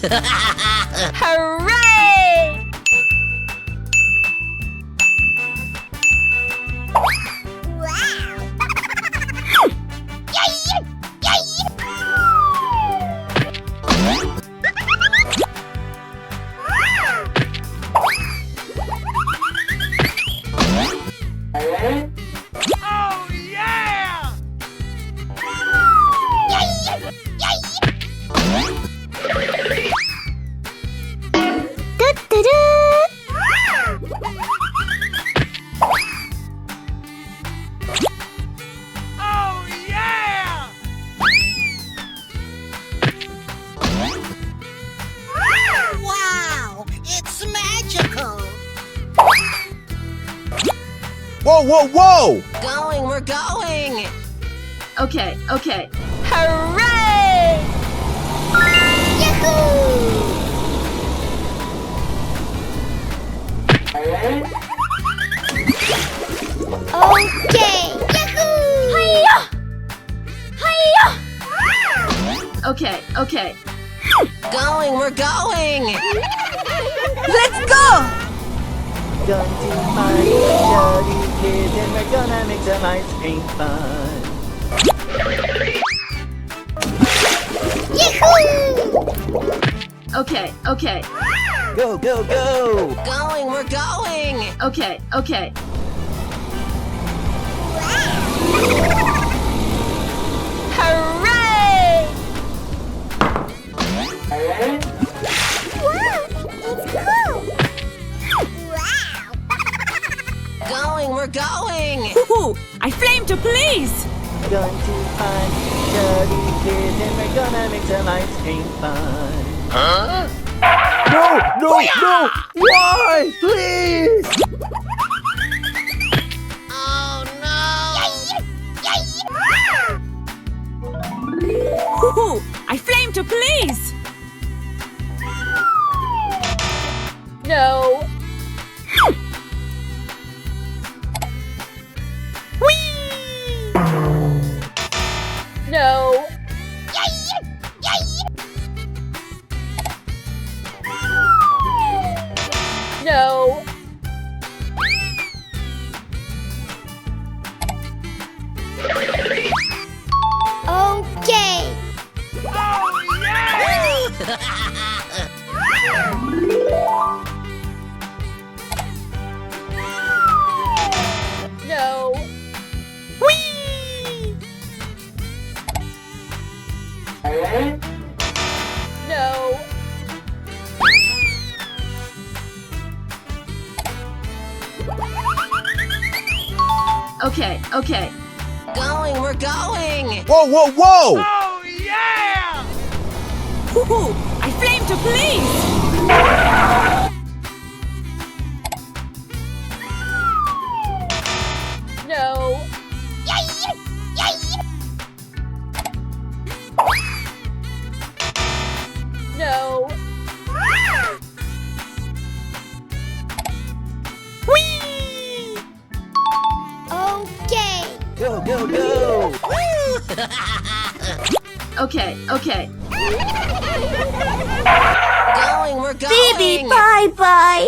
Hooray! Oh, yeah! Oh, yeah! Wow! It's magical! Whoa, whoa, whoa! Going, we're going! Okay. Hooray! Yahoo! Okay! Yahoo! Okay. Going, we're going! Let's go! Going to party, dirty kids, and we're gonna make some ice cream fun. Yahoo! Okay. Go, go, go! Going, we're going! Okay. Hooray! Wow! It's cool! Wow! Going, we're going! Woohoo! I flame to please! Going to party, dirty kids, and we're gonna make some ice cream fun. No! Why? Please! Oh no! Woohoo! I flame to please! No! Whee! No! No! Okay! Oh, yeah! No! Whee! No! Okay. Going, we're going! Whoa, whoa, whoa! Oh, yeah! Woohoo! I flame to please! No! No! Whee! Okay! Go, go, go! Okay. Going, we're going! Bye-bye!